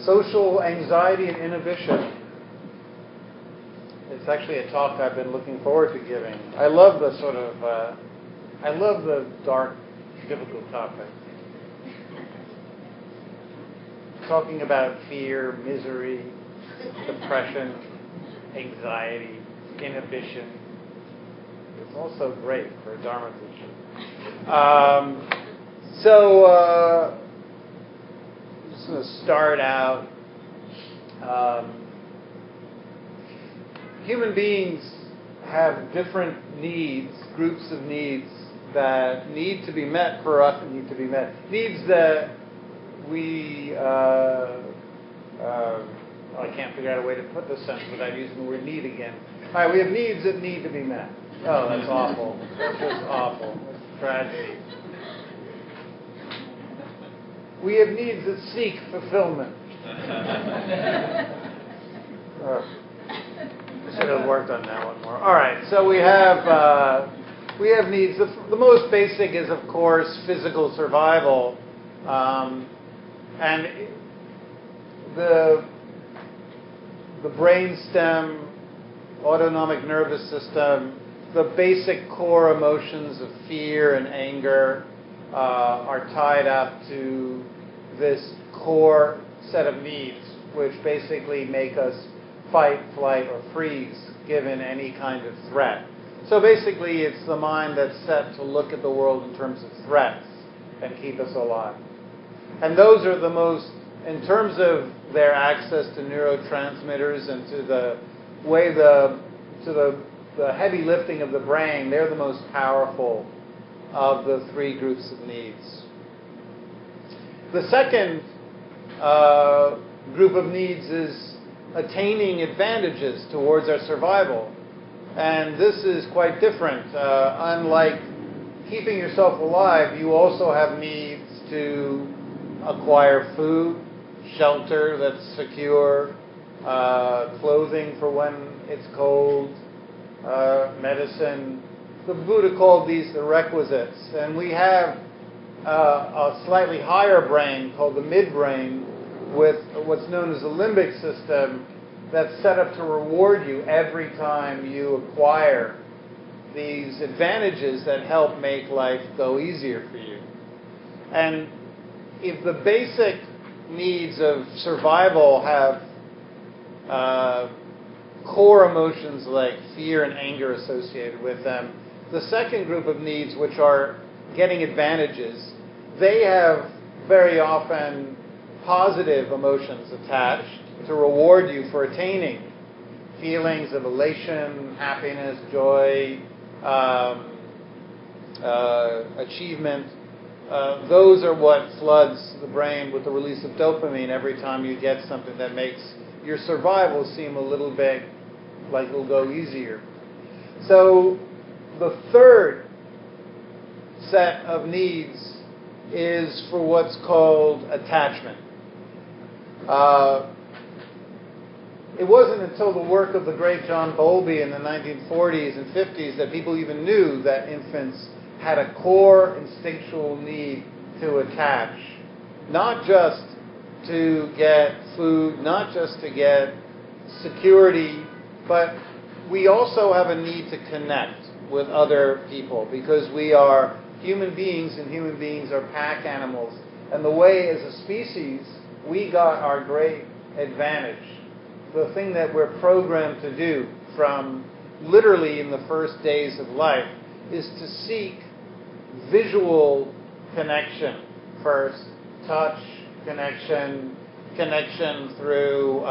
social anxiety and inhibition. It's actually a talk I've been looking forward to giving. I love the I love the dark, difficult topic. Talking about fear, misery, depression, anxiety, inhibition. It's also great for a Dharma teacher. I'm just going to start out. Human beings have different needs, groups of needs that need to be met for us and need to be met. Needs that we, I can't figure out a way to put this sentence without using the word need again. All right, we have needs that need to be met. Oh, that's awful. That's just awful. That's tragedy. We have needs that seek fulfillment. Should have worked on that one more. All right, so we have needs. The most basic is, of course, physical survival, and the brainstem, autonomic nervous system, the basic core emotions of fear and anger are tied up to this core set of needs, which basically make us fight, flight, or freeze given any kind of threat. So basically, it's the mind that's set to look at the world in terms of threats and keep us alive. And those are the most, in terms of their access to neurotransmitters and to the way the heavy lifting of the brain, they're the most powerful of the three groups of needs. The second group of needs is attaining advantages towards our survival. And this is quite different. Unlike keeping yourself alive, you also have needs to acquire food, shelter that's secure, clothing for when it's cold, medicine. The Buddha called these the requisites. And we have a slightly higher brain called the midbrain with what's known as the limbic system that's set up to reward you every time you acquire these advantages that help make life go easier for you. And if the basic needs of survival have core emotions like fear and anger associated with them, the second group of needs, which are getting advantages, they have very often positive emotions attached to reward you for attaining feelings of elation, happiness, joy, achievement. Those are what floods the brain with the release of dopamine every time you get something that makes your survival seem a little bit like it'll go easier. So the third set of needs is for what's called attachment. It wasn't until the work of the great John Bowlby in the 1940s and 50s that people even knew that infants had a core instinctual need to attach, not just to get food, not just to get security, but we also have a need to connect with other people because we are human beings and human beings are pack animals. And the way as a species we got our great advantage, the thing that we're programmed to do from literally in the first days of life, is to seek visual connection first, touch, connection through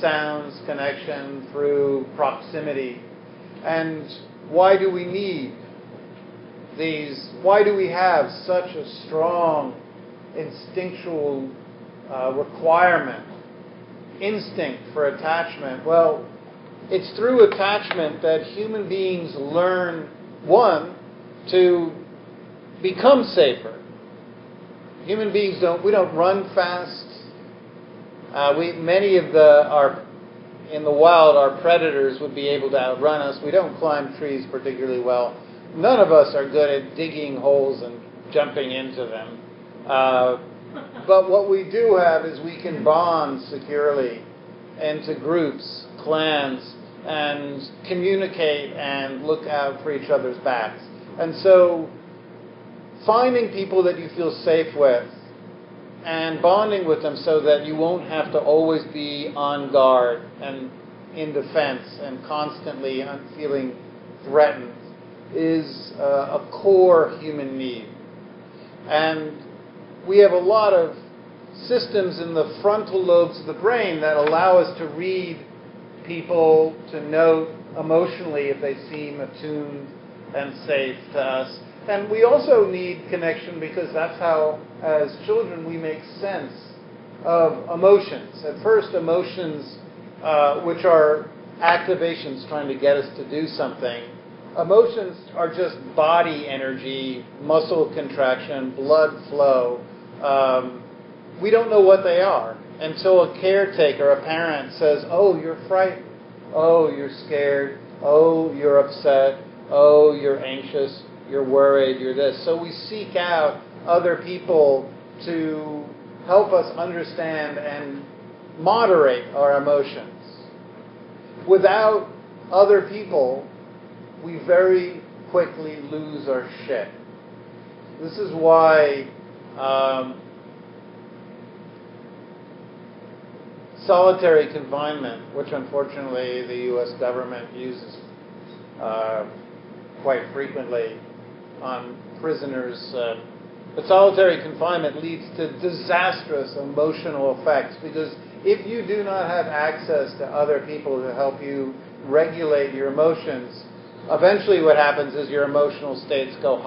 sounds, connection through proximity. And why do we need these? Why do we have such a strong instinctual requirement, instinct for attachment? Well, it's through attachment that human beings learn, one, to become safer. Human beings we don't run fast. Many of in the wild, our predators would be able to outrun us. We don't climb trees particularly well. None of us are good at digging holes and jumping into them. But what we do have is we can bond securely into groups, clans, and communicate and look out for each other's backs. And so finding people that you feel safe with and bonding with them so that you won't have to always be on guard and in defense and constantly feeling threatened is a core human need. And we have a lot of systems in the frontal lobes of the brain that allow us to read people, to note emotionally if they seem attuned and safe to us. And we also need connection because that's how, as children, we make sense of emotions. At first, emotions, which are activations trying to get us to do something, emotions are just body energy, muscle contraction, blood flow. We don't know what they are until a caretaker, a parent, says, oh, you're frightened. Oh, you're scared. Oh, you're upset. Oh, you're anxious. You're worried. You're this. So we seek out other people to help us understand and moderate our emotions. Without other people, we very quickly lose our shit. This is why solitary confinement, which unfortunately the U.S. government uses quite frequently on prisoners, but solitary confinement leads to disastrous emotional effects because if you do not have access to other people to help you regulate your emotions, eventually what happens is your emotional states go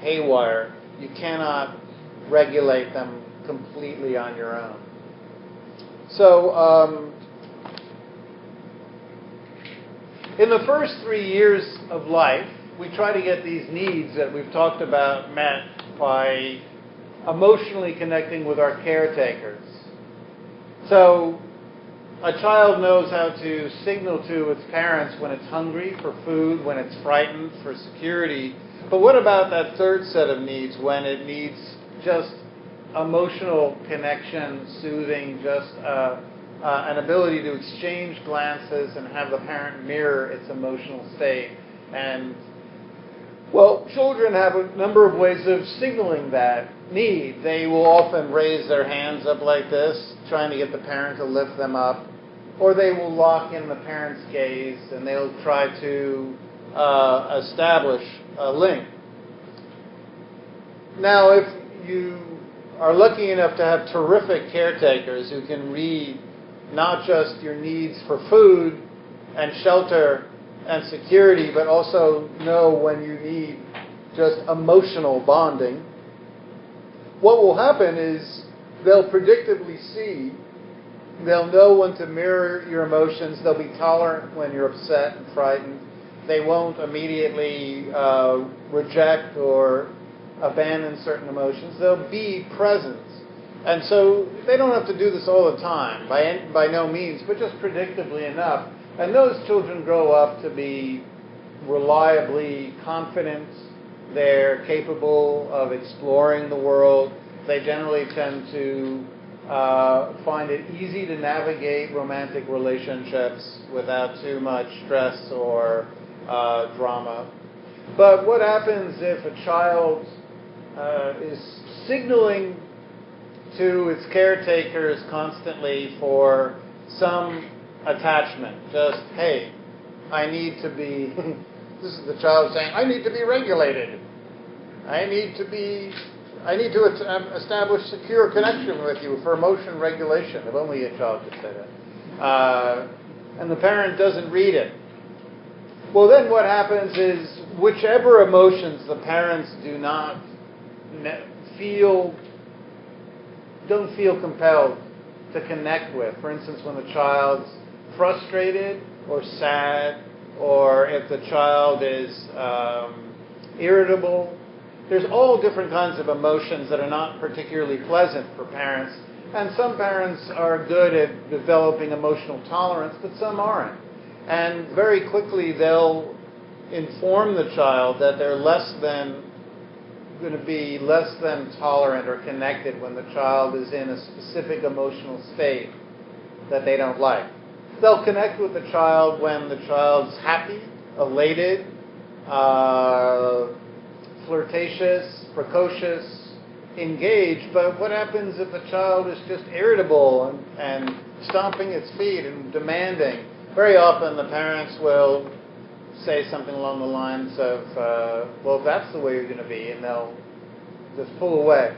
haywire. You cannot regulate them completely on your own. So, in the first 3 years of life, we try to get these needs that we've talked about met by emotionally connecting with our caretakers. So, a child knows how to signal to its parents when it's hungry for food, when it's frightened for security. But what about that third set of needs when it needs just emotional connection, soothing, just an ability to exchange glances and have the parent mirror its emotional state? And, well, children have a number of ways of signaling that need. They will often raise their hands up like this, trying to get the parent to lift them up. Or they will lock in the parent's gaze and they'll try to establish a link. Now, if you are lucky enough to have terrific caretakers who can read not just your needs for food and shelter and security, but also know when you need just emotional bonding, what will happen is they'll predictably see, they'll know when to mirror your emotions, they'll be tolerant when you're upset and frightened, they won't immediately reject or abandon certain emotions, they'll be present. And so they don't have to do this all the time, by no means, but just predictably enough. And those children grow up to be reliably confident, they're capable of exploring the world, they generally tend to find it easy to navigate romantic relationships without too much stress or drama. But what happens if a child is signaling to its caretakers constantly for some attachment? Just, hey, I need to be, this is the child saying, I need to be regulated. I need to establish secure connection with you for emotion regulation. If only a child could say that. And the parent doesn't read it. Well, then what happens is whichever emotions the parents do not don't feel compelled to connect with. For instance, when the child's frustrated or sad, or if the child is irritable, there's all different kinds of emotions that are not particularly pleasant for parents. And some parents are good at developing emotional tolerance, but some aren't. And very quickly they'll inform the child that they're less than going to be less than tolerant or connected when the child is in a specific emotional state that they don't like. They'll connect with the child when the child's happy, elated, flirtatious, precocious, engaged. But what happens if the child is just irritable and stomping its feet and demanding? Very often the parents will say something along the lines of, well, if that's the way you're going to be, and they'll just pull away.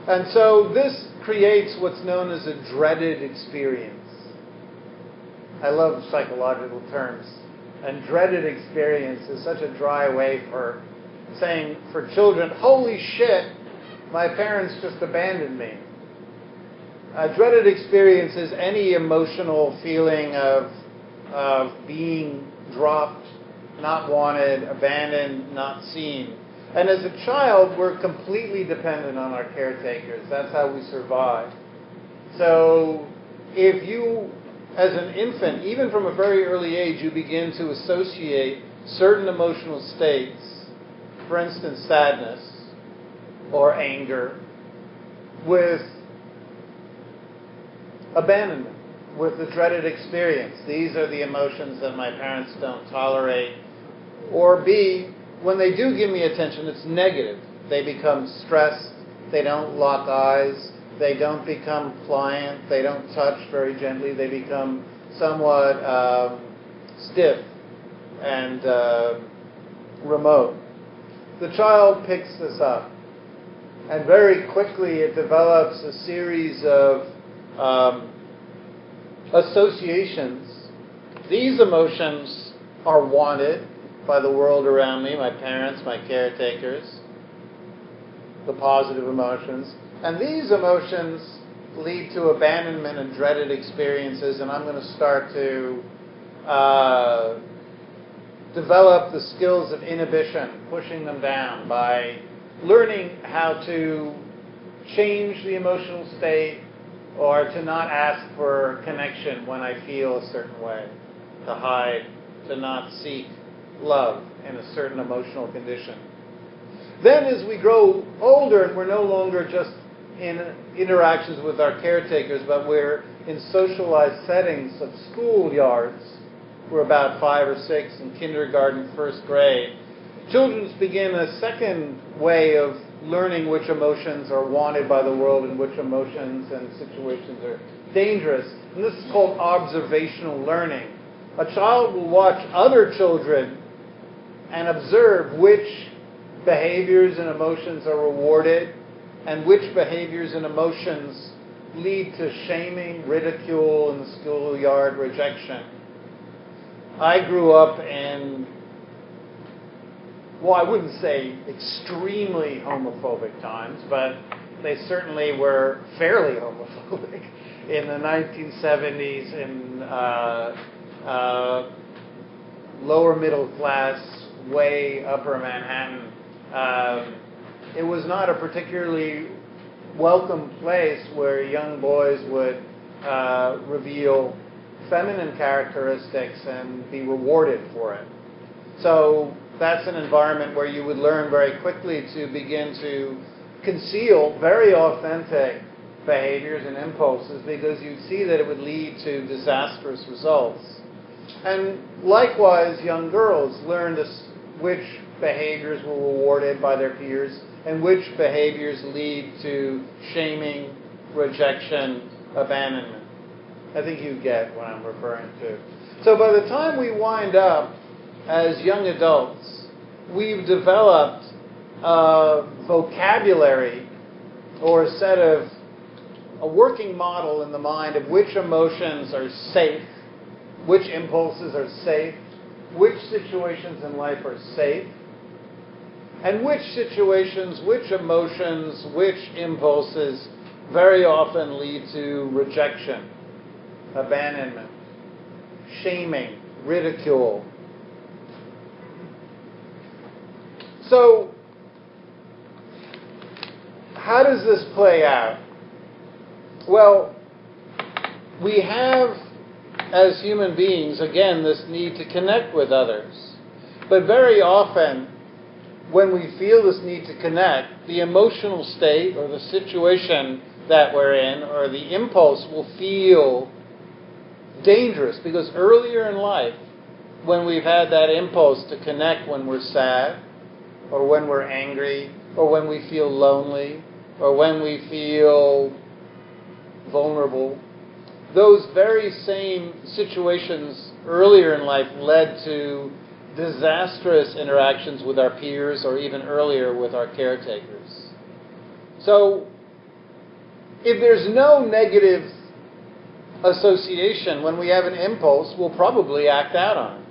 And so this creates what's known as a dreaded experience. I love psychological terms. And dreaded experience is such a dry way for saying for children, holy shit, my parents just abandoned me. A dreaded experience is any emotional feeling of being dropped, not wanted, abandoned, not seen. And as a child, we're completely dependent on our caretakers. That's how we survive. So if you, as an infant, even from a very early age, you begin to associate certain emotional states, for instance, sadness or anger, with abandonment, with the dreaded experience. These are the emotions that my parents don't tolerate. Or B, when they do give me attention, it's negative. They become stressed. They don't lock eyes. They don't become pliant. They don't touch very gently. They become somewhat stiff and remote. The child picks this up. And very quickly it develops a series of associations. These emotions are wanted by the world around me, my parents, my caretakers, the positive emotions. And these emotions lead to abandonment and dreaded experiences, and I'm going to start to develop the skills of inhibition, pushing them down by learning how to change the emotional state or to not ask for connection when I feel a certain way, to hide, to not seek love in a certain emotional condition. Then as we grow older and we're no longer just in interactions with our caretakers, but we're in socialized settings of schoolyards, we're about 5 or 6 in kindergarten, first grade, children begin a second way of learning which emotions are wanted by the world and which emotions and situations are dangerous. And this is called observational learning. A child will watch other children and observe which behaviors and emotions are rewarded and which behaviors and emotions lead to shaming, ridicule, in the schoolyard, rejection. I grew up in, well, I wouldn't say extremely homophobic times, but they certainly were fairly homophobic in the 1970s in lower middle class, way upper Manhattan. It was not a particularly welcome place where young boys would reveal feminine characteristics and be rewarded for it. So that's an environment where you would learn very quickly to begin to conceal very authentic behaviors and impulses because you'd see that it would lead to disastrous results. And likewise, young girls learned which behaviors were rewarded by their peers and which behaviors lead to shaming, rejection, abandonment. I think you get what I'm referring to. So by the time we wind up as young adults, we've developed a vocabulary or a working model in the mind of which emotions are safe, which impulses are safe, which situations in life are safe, and which situations, which emotions, which impulses very often lead to rejection, abandonment, shaming, ridicule. So, how does this play out? Well, we have, as human beings, again, this need to connect with others. But very often, when we feel this need to connect, the emotional state or the situation that we're in or the impulse will feel dangerous, because earlier in life, when we've had that impulse to connect when we're sad or when we're angry or when we feel lonely or when we feel vulnerable, those very same situations earlier in life led to disastrous interactions with our peers or even earlier with our caretakers. So, if there's no negative association, when we have an impulse, we'll probably act out on it.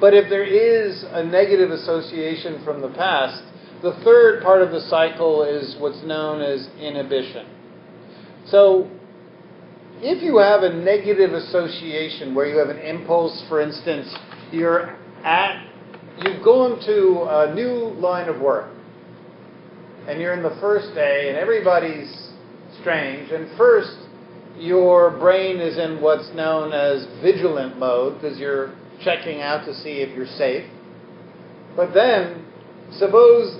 But if there is a negative association from the past, the third part of the cycle is what's known as inhibition. So, if you have a negative association where you have an impulse, for instance, you've gone to a new line of work, and you're in the first day, and everybody's strange, and first, your brain is in what's known as Vigilant Mode, because you're checking out to see if you're safe. But then, suppose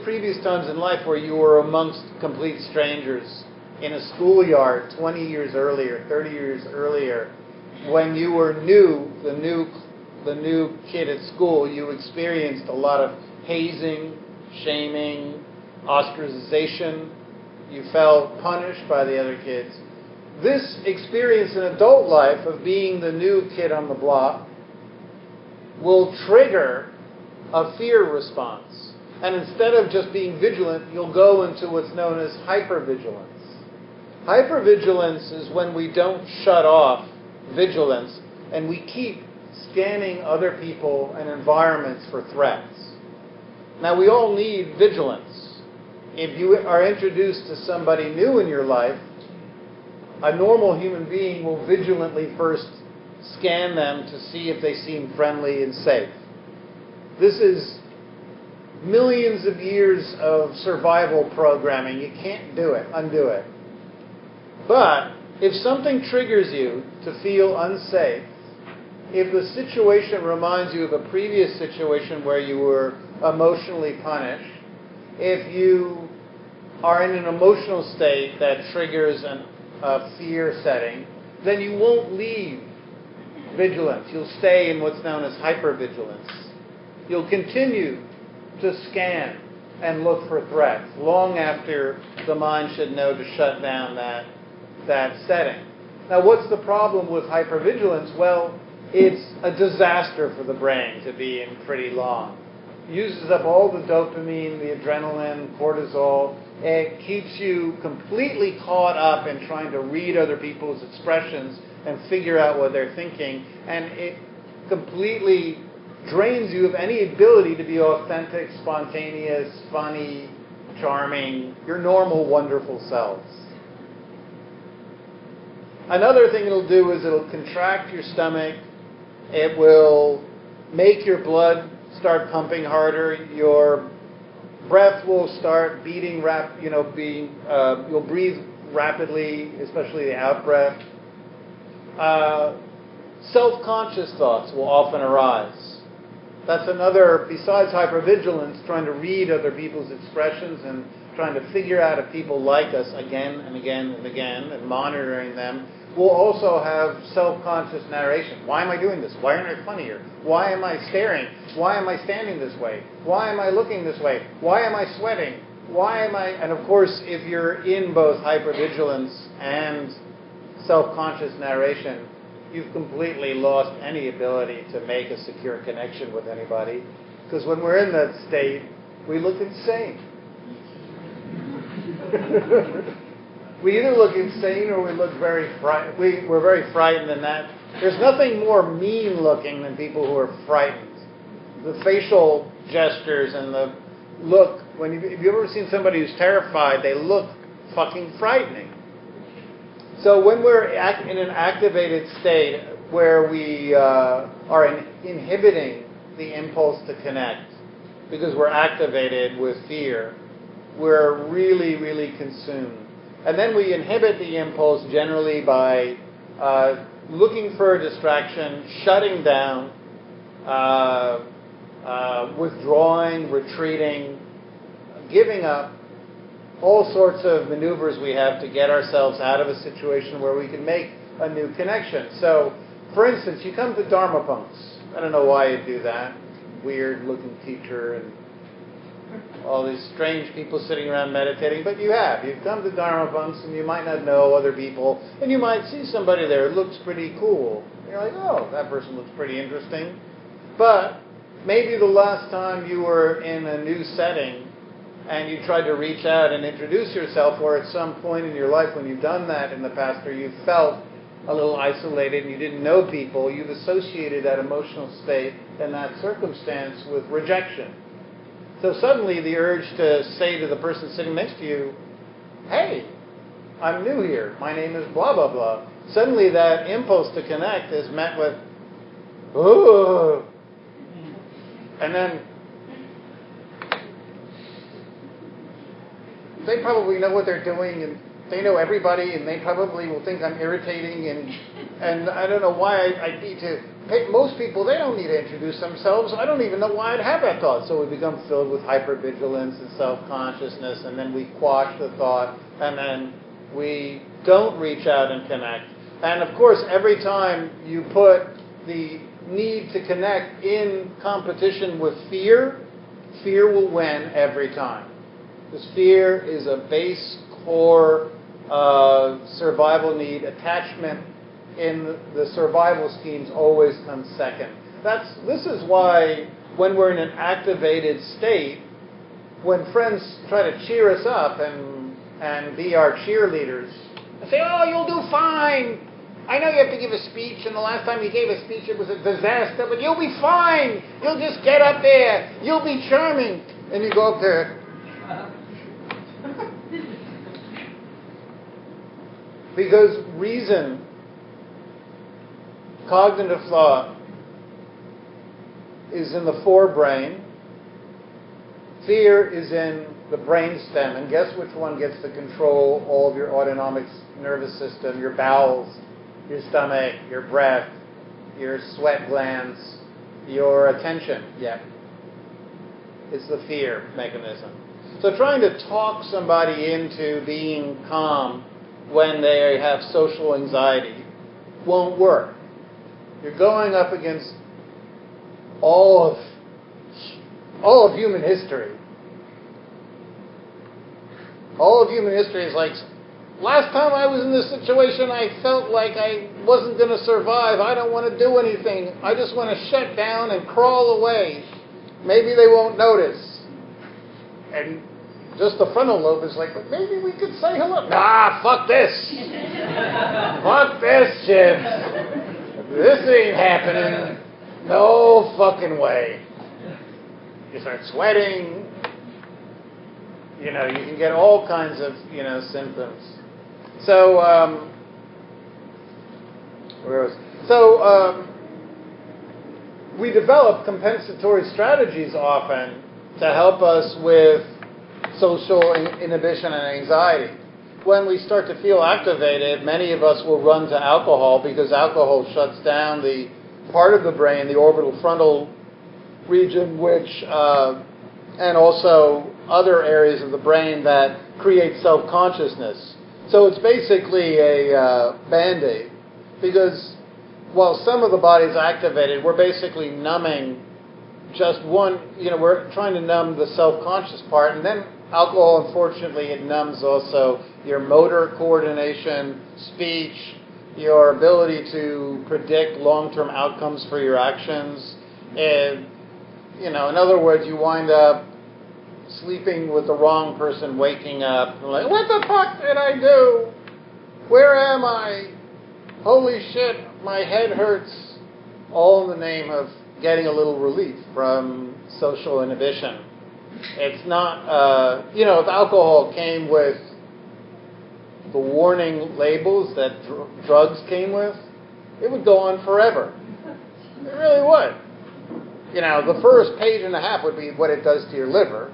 previous times in life where you were amongst complete strangers in a schoolyard 20 years earlier, 30 years earlier, when you were the new kid at school, you experienced a lot of hazing, shaming, ostracization. You felt punished by the other kids. This experience in adult life of being the new kid on the block will trigger a fear response. And instead of just being vigilant, you'll go into what's known as hyper vigilance. Hyper vigilance is when we don't shut off vigilance and we keep scanning other people and environments for threats. Now, we all need vigilance. If you are introduced to somebody new in your life, a normal human being will vigilantly first scan them to see if they seem friendly and safe. This is millions of years of survival programming. You can't undo it. But if something triggers you to feel unsafe, if the situation reminds you of a previous situation where you were emotionally punished, if you are in an emotional state that triggers a fear setting, then you won't leave vigilance. You'll stay in what's known as hypervigilance. You'll continue to scan and look for threats long after the mind should know to shut down that setting. Now, what's the problem with hypervigilance? Well, it's a disaster for the brain to be in pretty long. It uses up all the dopamine, the adrenaline, cortisol. It keeps you completely caught up in trying to read other people's expressions and figure out what they're thinking. And it completely drains you of any ability to be authentic, spontaneous, funny, charming, your normal, wonderful selves. Another thing it'll do is it'll contract your stomach. It will make your blood start pumping harder. Your breath will start beating, you'll breathe rapidly, especially the out-breath. Self-conscious thoughts will often arise. That's another, besides hypervigilance, trying to read other people's expressions and trying to figure out if people like us again and again and again and monitoring them. We'll also have self-conscious narration. Why am I doing this? Why aren't I funny here? Why am I staring? Why am I standing this way? Why am I looking this way? Why am I sweating? Why am I... And of course, if you're in both hypervigilance and self-conscious narration, you've completely lost any ability to make a secure connection with anybody. Because when we're in that state, we look insane. We either look insane or we look very frightened. We're very frightened, and that there's nothing more mean-looking than people who are frightened. The facial gestures and the look. If you've ever seen somebody who's terrified, they look fucking frightening. So when we're in an activated state where we are inhibiting the impulse to connect because we're activated with fear, we're really, really consumed. And then we inhibit the impulse generally by looking for a distraction, shutting down, withdrawing, retreating, giving up, all sorts of maneuvers we have to get ourselves out of a situation where we can make a new connection. So, for instance, you come to Dharma punks. I don't know why you do that. Weird-looking teacher and all these strange people sitting around meditating, but you have. You've come to Dharma punks, and you might not know other people, and you might see somebody there who looks pretty cool. You're like, oh, that person looks pretty interesting. But maybe the last time you were in a new setting and you tried to reach out and introduce yourself, or at some point in your life when you've done that in the past, or you felt a little isolated and you didn't know people, you've associated that emotional state and that circumstance with rejection. So suddenly the urge to say to the person sitting next to you, hey, I'm new here, my name is blah, blah, blah. Suddenly that impulse to connect is met with, oh, and then they probably know what they're doing, and they know everybody, and they probably will think I'm irritating, and I don't know why I need to. Most people, they don't need to introduce themselves. I don't even know why I'd have that thought. So we become filled with hyper vigilance and self-consciousness, and then we quash the thought, and then we don't reach out and connect. And of course, every time you put the need to connect in competition with fear, fear will win every time. Because fear is a base core survival need. Attachment in the survival schemes always comes second. This is why when we're in an activated state, when friends try to cheer us up and be our cheerleaders, and say, oh, you'll do fine. I know you have to give a speech, and the last time you gave a speech it was a disaster, but you'll be fine. You'll just get up there. You'll be charming. And you go up there. Because reason, cognitive thought, is in the forebrain. Fear is in the brainstem. And guess which one gets to control all of your autonomic nervous system, your bowels, your stomach, your breath, your sweat glands, your attention? Yeah. It's the fear mechanism. So trying to talk somebody into being calm when they have social anxiety won't work. You're going up against all of human history. All of human history is like, last time I was in this situation, I felt like I wasn't going to survive. I don't want to do anything. I just want to shut down and crawl away. Maybe they won't notice. And just the frontal lobe is like, but maybe we could say hello. Nah, fuck this. Fuck this shit. This ain't happening. No fucking way. You start sweating. You know, you can get all kinds of, symptoms. So, we develop compensatory strategies often to help us with social inhibition and anxiety. When we start to feel activated, many of us will run to alcohol because alcohol shuts down the part of the brain, the orbital frontal region, which, and also other areas of the brain that create self-consciousness. So it's basically a Band-Aid, because while some of the body's activated, we're basically numbing just one, we're trying to numb the self-conscious part, and then alcohol, unfortunately, it numbs also your motor coordination, speech, your ability to predict long-term outcomes for your actions. And, in other words, you wind up sleeping with the wrong person, waking up, and like, what the fuck did I do? Where am I? Holy shit, my head hurts. All in the name of getting a little relief from social inhibition. It's not, if alcohol came with the warning labels that drugs came with, it would go on forever. It really would. The first page and a half would be what it does to your liver.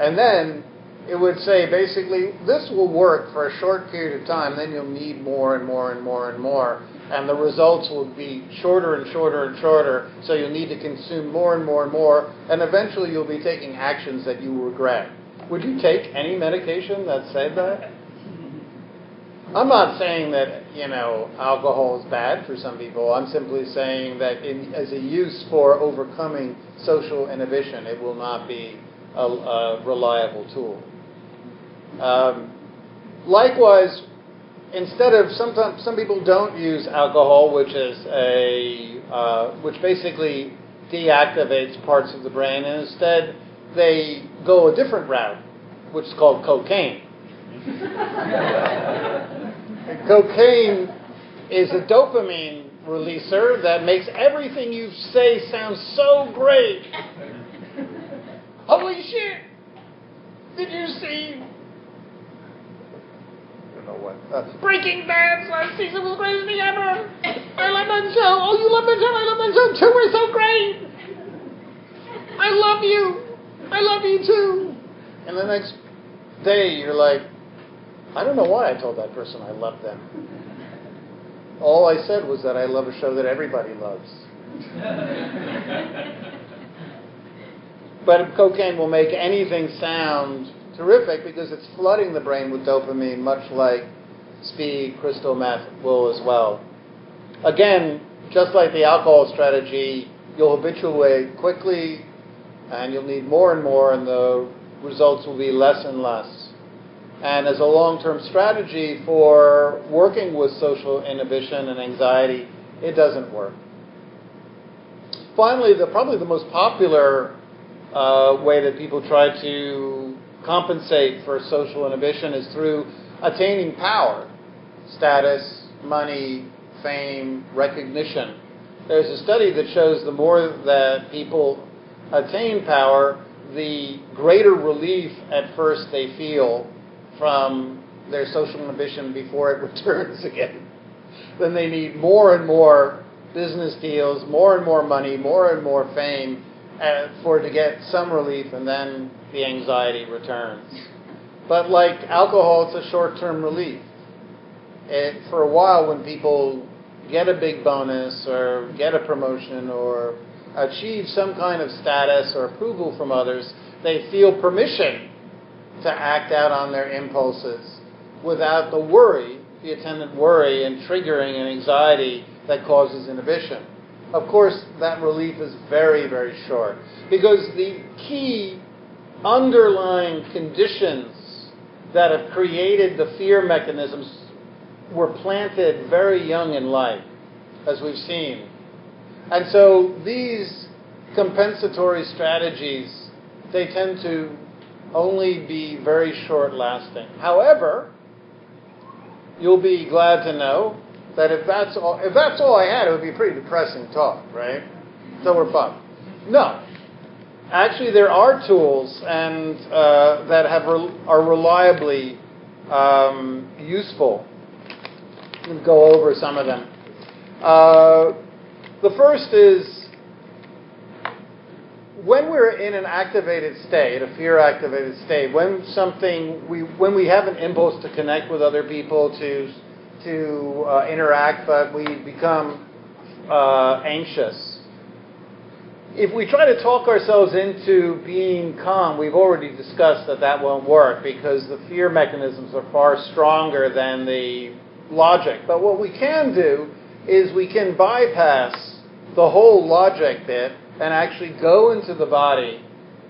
And then it would say basically this will work for a short period of time, then you'll need more and more and more and more, and the results will be shorter and shorter and shorter, so you'll need to consume more and more and more, and eventually you'll be taking actions that you regret. Would you take any medication that said that? I'm not saying that, alcohol is bad for some people. I'm simply saying that as a use for overcoming social inhibition, it will not be a reliable tool. Likewise, instead of some people don't use alcohol, which is which basically deactivates parts of the brain, and instead they go a different route, which is called cocaine. Cocaine is a dopamine releaser that makes everything you say sound so great. Holy shit! Did you see? I don't know what. Breaking Bad's last season was the greatest thing ever. I love that show. Oh, you love that show. I love that show too. We're so great. I love you. I love you too. And the next day, you're like, I don't know why I told that person I loved them. All I said was that I love a show that everybody loves. But cocaine will make anything sound terrific because it's flooding the brain with dopamine, much like speed, crystal meth will as well. Again, just like the alcohol strategy, you'll habituate quickly, and you'll need more and more, and the results will be less and less. And as a long-term strategy for working with social inhibition and anxiety, it doesn't work. Finally, probably the most popular way that people try to compensate for social inhibition is through attaining power, status, money, fame, recognition. There's a study that shows the more that people attain power, the greater relief at first they feel from their social ambition before it returns again. Then they need more and more business deals, more and more money, more and more fame to get some relief, and then the anxiety returns. But like alcohol, it's a short-term relief. For a while, when people get a big bonus or get a promotion or achieve some kind of status or approval from others, they feel permission to act out on their impulses without the worry, the attendant worry and triggering an anxiety that causes inhibition. Of course, that relief is very, very short because the key underlying conditions that have created the fear mechanisms were planted very young in life, as we've seen. And so these compensatory strategies, they tend to only be very short-lasting. However, you'll be glad to know that if that's all I had, it would be pretty depressing talk, right? So we're fucked. No. Actually, there are tools and that are reliably useful. We'll go over some of them. The first is when we're in an activated state, a fear-activated state, when we have an impulse to connect with other people, to interact, but we become anxious. If we try to talk ourselves into being calm, we've already discussed that won't work because the fear mechanisms are far stronger than the logic. But what we can do is we can bypass the whole logic bit and actually go into the body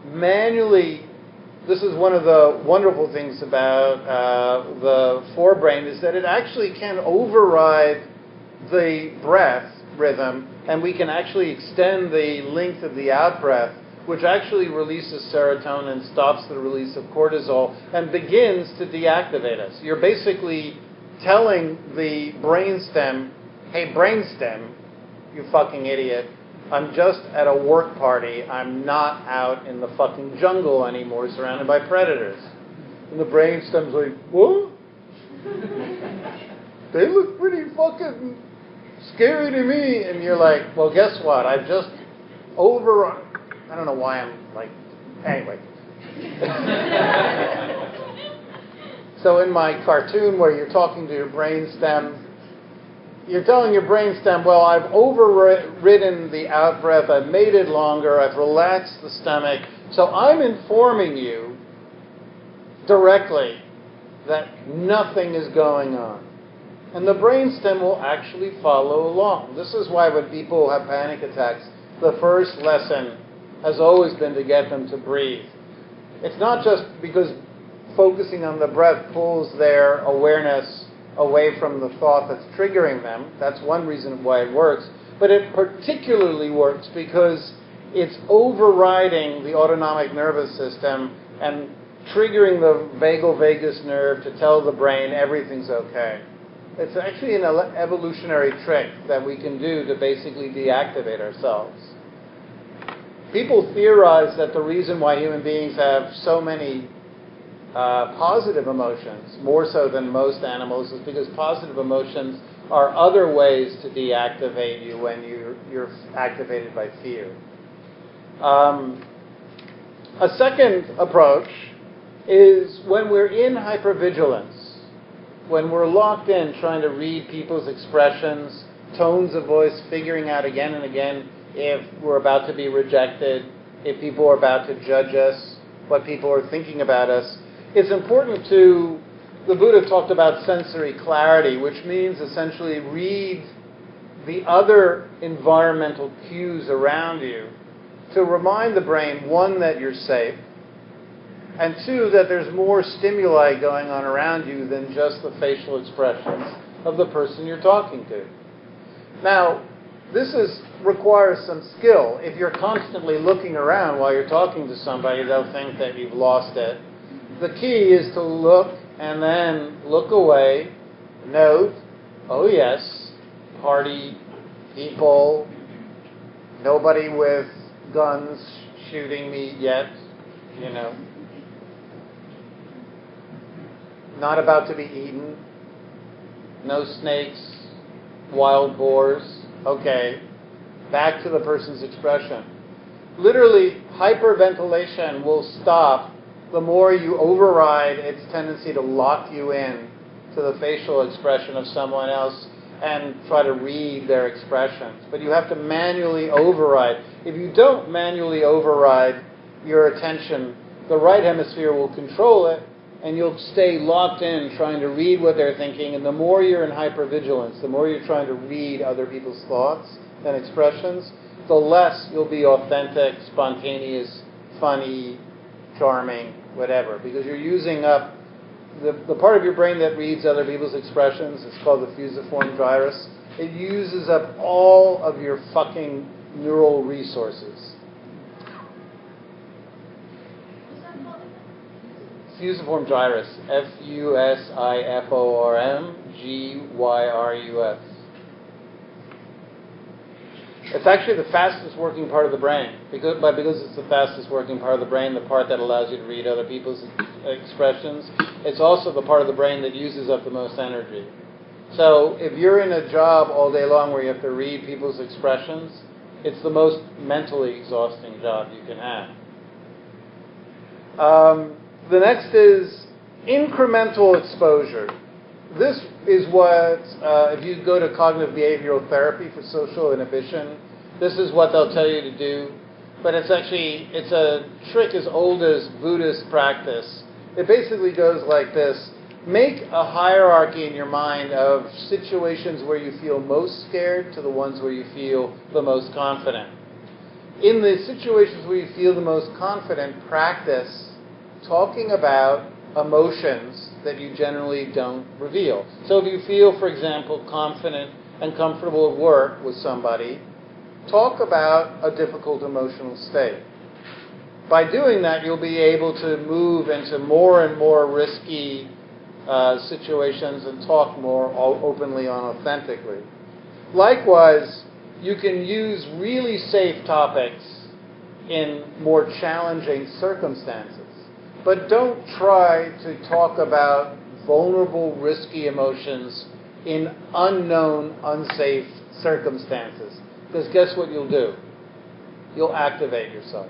manually. This is one of the wonderful things about the forebrain is that it actually can override the breath rhythm, and we can actually extend the length of the out-breath, which actually releases serotonin, stops the release of cortisol, and begins to deactivate us. You're basically telling the brainstem, hey, brainstem, you fucking idiot, I'm just at a work party. I'm not out in the fucking jungle anymore surrounded by predators. And the brainstem's like, what? They look pretty fucking scary to me. And you're like, well, guess what? I've just overrun. I don't know why I'm like, anyway. So in my cartoon where you're talking to your brainstem, you're telling your brainstem, well, I've overridden the out-breath, I've made it longer, I've relaxed the stomach, so I'm informing you directly that nothing is going on. And the brainstem will actually follow along. This is why when people have panic attacks, the first lesson has always been to get them to breathe. It's not just because focusing on the breath pulls their awareness away from the thought that's triggering them. That's one reason why it works. But it particularly works because it's overriding the autonomic nervous system and triggering the vagal vagus nerve to tell the brain everything's okay. It's actually an evolutionary trick that we can do to basically deactivate ourselves. People theorize that the reason why human beings have so many positive emotions, more so than most animals, is because positive emotions are other ways to deactivate you when you're activated by fear. A second approach is when we're in hypervigilance, when we're locked in trying to read people's expressions, tones of voice, figuring out again and again if we're about to be rejected, if people are about to judge us, what people are thinking about us. It's important the Buddha talked about sensory clarity, which means essentially read the other environmental cues around you to remind the brain, one, that you're safe, and two, that there's more stimuli going on around you than just the facial expressions of the person you're talking to. Now, this requires some skill. If you're constantly looking around while you're talking to somebody, they'll think that you've lost it. The key is to look and then look away, note, oh yes, party, people, nobody with guns shooting me yet, not about to be eaten, no snakes, wild boars. Okay, back to the person's expression. Literally, hyperventilation will stop the more you override its tendency to lock you in to the facial expression of someone else and try to read their expressions. But you have to manually override. If you don't manually override your attention, the right hemisphere will control it, and you'll stay locked in trying to read what they're thinking. And the more you're in hypervigilance, the more you're trying to read other people's thoughts and expressions, the less you'll be authentic, spontaneous, funny, charming, whatever. Because you're using up the part of your brain that reads other people's expressions. It's called the fusiform gyrus. It uses up all of your fucking neural resources. Fusiform gyrus, Fusiform Gyrus. It's actually the fastest working part of the brain. Because it's the fastest working part of the brain, the part that allows you to read other people's expressions, it's also the part of the brain that uses up the most energy. So if you're in a job all day long where you have to read people's expressions, it's the most mentally exhausting job you can have. The next is incremental exposure. This is what, if you go to cognitive behavioral therapy for social inhibition, this is what they'll tell you to do. But it's a trick as old as Buddhist practice. It basically goes like this. Make a hierarchy in your mind of situations where you feel most scared to the ones where you feel the most confident. In the situations where you feel the most confident, practice talking about emotions that you generally don't reveal. So if you feel, for example, confident and comfortable at work with somebody, talk about a difficult emotional state. By doing that, you'll be able to move into more and more risky situations and talk more openly and authentically. Likewise, you can use really safe topics in more challenging circumstances. But don't try to talk about vulnerable, risky emotions in unknown, unsafe circumstances. Because guess what you'll do? You'll activate yourself.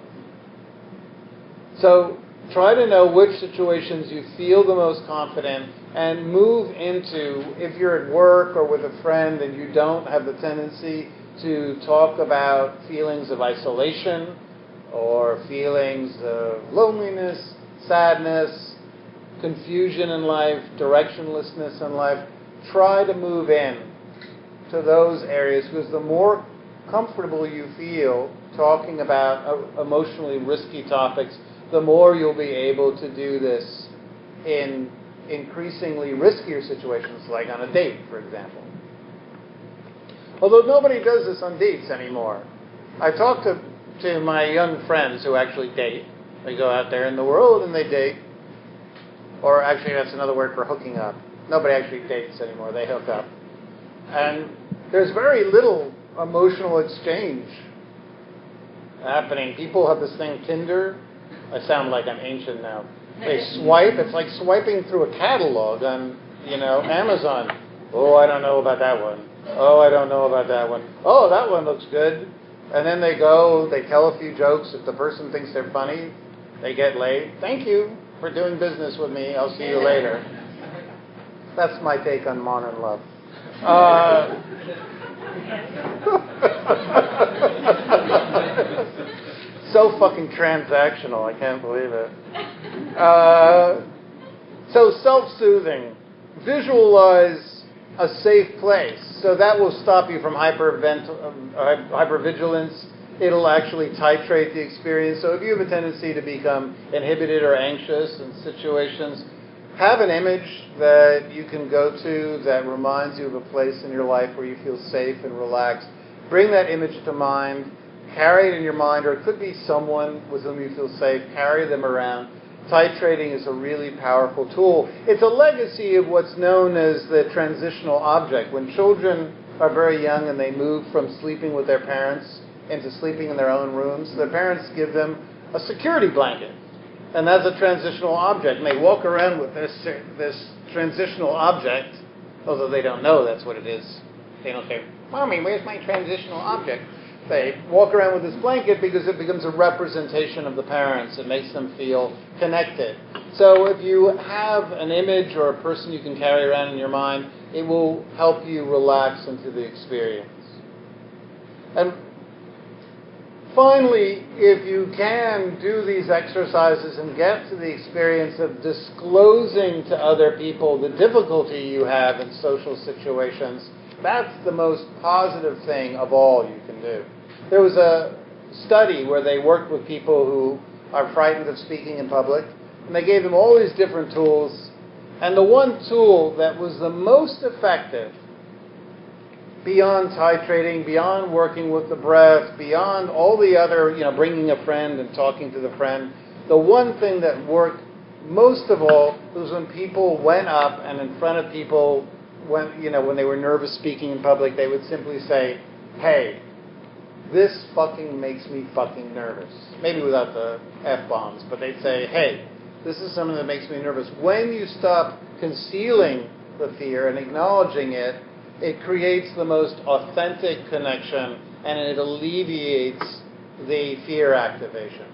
So Try to know which situations you feel the most confident and move into, if you're at work or with a friend and you don't have the tendency to talk about feelings of isolation or feelings of loneliness, sadness, confusion in life, directionlessness in life, try to move in to those areas, because the more comfortable you feel talking about emotionally risky topics, the more you'll be able to do this in increasingly riskier situations, like on a date, for example. Although nobody does this on dates anymore. I talk to my young friends who actually date. They go out there in the world and they date. Or actually, that's another word for hooking up. Nobody actually dates anymore. They hook up. And there's very little emotional exchange happening. People have this thing, Tinder. I sound like I'm ancient now. They swipe. It's like swiping through a catalog on, Amazon. Oh, I don't know about that one. Oh, I don't know about that one. Oh, that one looks good. And then they go, they tell a few jokes. If the person thinks they're funny, they get laid. Thank you for doing business with me. I'll see you later. That's my take on modern love. So fucking transactional. I can't believe it. So self-soothing. Visualize a safe place. So that will stop you from hypervigilance. It'll actually titrate the experience. So if you have a tendency to become inhibited or anxious in situations, have an image that you can go to that reminds you of a place in your life where you feel safe and relaxed. Bring that image to mind. Carry it in your mind, or it could be someone with whom you feel safe. Carry them around. Titrating is a really powerful tool. It's a legacy of what's known as the transitional object. When children are very young and they move from sleeping with their parents into sleeping in their own rooms, their parents give them a security blanket. And that's a transitional object. And they walk around with this transitional object, although they don't know that's what it is. They don't say, "Mommy, where's my transitional object?" They walk around with this blanket because it becomes a representation of the parents. It makes them feel connected. So if you have an image or a person you can carry around in your mind, it will help you relax into the experience. And finally, if you can do these exercises and get to the experience of disclosing to other people the difficulty you have in social situations, that's the most positive thing of all you can do. There was a study where they worked with people who are frightened of speaking in public, and they gave them all these different tools. And the one tool that was the most effective, beyond titrating, beyond working with the breath, beyond all the other, bringing a friend and talking to the friend, the one thing that worked most of all was when people went up and in front of people, when they were nervous speaking in public, they would simply say, "Hey, this fucking makes me fucking nervous." Maybe without the F-bombs, but they'd say, "Hey, this is something that makes me nervous." When you stop concealing the fear and acknowledging it, it creates the most authentic connection, and it alleviates the fear activation.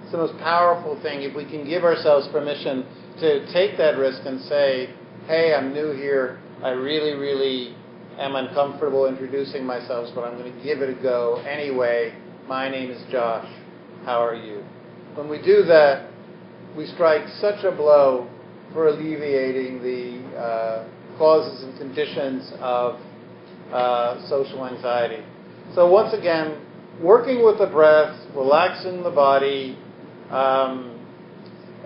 It's the most powerful thing. If we can give ourselves permission to take that risk and say, "Hey, I'm new here. I really, really am uncomfortable introducing myself, but I'm going to give it a go anyway. My name is Josh. How are you?" When we do that, we strike such a blow for alleviating the causes and conditions of social anxiety. So once again, working with the breath, relaxing the body,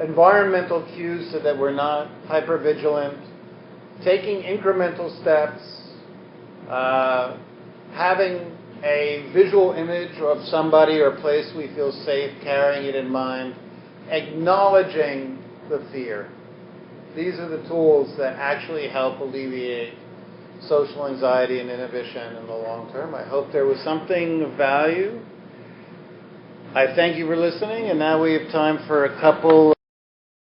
environmental cues so that we're not hypervigilant, taking incremental steps, having a visual image of somebody or place we feel safe, carrying it in mind, acknowledging the fear. These are the tools that actually help alleviate social anxiety and inhibition in the long term. I hope there was something of value. I thank you for listening, and now we have time for a couple